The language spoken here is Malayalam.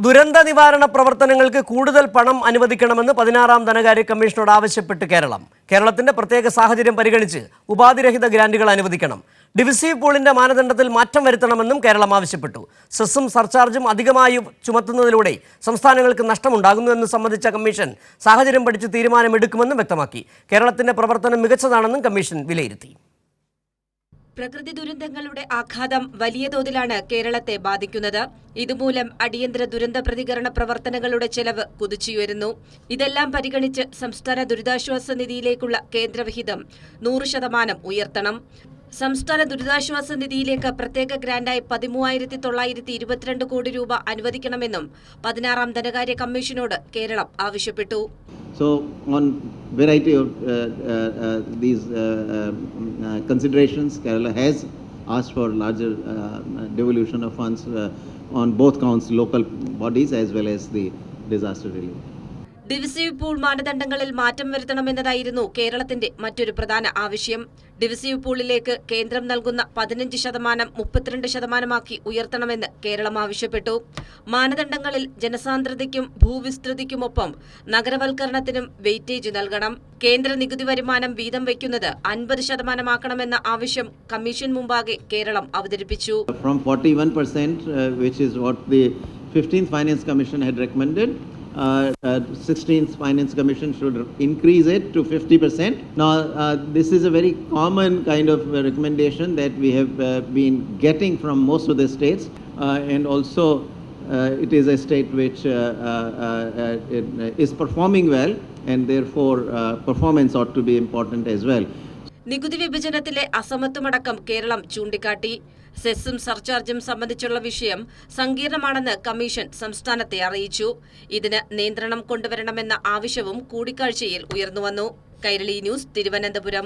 ദുരന്ത നിവാരണ പ്രവർത്തനങ്ങൾക്ക് കൂടുതൽ പണം അനുവദിക്കണമെന്ന് 16ാം ധനകാര്യ കമ്മീഷനോട് ആവശ്യപ്പെട്ട് കേരളത്തിന്റെ പ്രത്യേക സാഹചര്യം പരിഗണിച്ച് ഉപാധിരഹിത ഗ്രാന്റുകൾ അനുവദിക്കണം. ഡിവിസീവ് പൂളിന്റെ മാനദണ്ഡത്തിൽ മാറ്റം വരുത്തണമെന്നും കേരളം ആവശ്യപ്പെട്ടു. സെസ്സും സർചാർജും അധികമായി ചുമത്തുന്നതിലൂടെ സംസ്ഥാനങ്ങൾക്ക് നഷ്ടമുണ്ടാകുന്നുവെന്ന് സംബന്ധിച്ച കമ്മീഷൻ സാഹചര്യം പഠിച്ച് തീരുമാനമെടുക്കുമെന്നും വ്യക്തമാക്കി. കേരളത്തിന്റെ പ്രവർത്തനം മികച്ചതാണെന്നും കമ്മീഷൻ വിലയിരുത്തി. പ്രകൃതി ദുരന്തങ്ങളുടെ ആഘാതം വലിയ തോതിലാണ് കേരളത്തെ ബാധിക്കുന്നത്. ഇതുമൂലം അടിയന്തര ദുരന്ത പ്രതികരണ പ്രവർത്തനങ്ങളുടെ ചെലവ് കുതിച്ചുയരുന്നു. ഇതെല്ലാം പരിഗണിച്ച് സംസ്ഥാന ദുരിതാശ്വാസ നിധിയിലേക്കുള്ള കേന്ദ്രവിഹിതം 100% ഉയർത്തണം. സംസ്ഥാന ദുരിതാശ്വാസ നിധിയിലേക്ക് പ്രത്യേക ഗ്രാന്റായി 13,922 കോടി രൂപ അനുവദിക്കണമെന്നും 16ാം ധനകാര്യ കമ്മീഷനോട് കേരളം ആവശ്യപ്പെട്ടു. So, on variety of these considerations, Kerala has asked for larger devolution of funds on both counts, local bodies as well as the disaster relief. Divisive pool മാനദണ്ഡങ്ങളിൽ മാറ്റം വരുത്തണമെന്നതായിരുന്നു കേരളത്തിന്റെ മറ്റൊരു പ്രധാന ആവശ്യം. ഡിവിസീവ് പൂളിലേക്ക് കേന്ദ്രം നൽകുന്ന 15% 32% ഉയർത്തണമെന്ന് കേരളം ആവശ്യപ്പെട്ടു. മാനദണ്ഡങ്ങളിൽ ജനസാന്ദ്രതയ്ക്കും ഭൂവിസ്തൃതിക്കുമൊപ്പം നഗരവൽക്കരണത്തിനും വെയിറ്റേജ് നൽകണം. കേന്ദ്ര നികുതി വരുമാനം വീതം വയ്ക്കുന്നത് 50% ആക്കണമെന്ന ആവശ്യം കമ്മീഷൻ മുമ്പാകെ കേരളം അവതരിപ്പിച്ചു. From 41%, which is what the 15th Finance Commission had recommended, 16th Finance Commission should increase it to 50%. Now, this is a very common kind of recommendation that we have been getting from most of the states, and also it is a state which is performing well, and therefore performance ought to be important as well. നികുതി വിഭജനത്തിലെ അസമത്വമടക്കം കേരളം ചൂണ്ടിക്കാട്ടി. സെസ്സും സർചാർജും സംബന്ധിച്ചുള്ള വിഷയം സങ്കീർണമാണെന്ന് കമ്മീഷൻ സംസ്ഥാനത്തെ അറിയിച്ചു. ഇതിന് നിയന്ത്രണം കൊണ്ടുവരണമെന്ന ആവശ്യവും കൂടിക്കാഴ്ചയിൽ ഉയർന്നുവന്നു. കൈരളി ന്യൂസ്, തിരുവനന്തപുരം.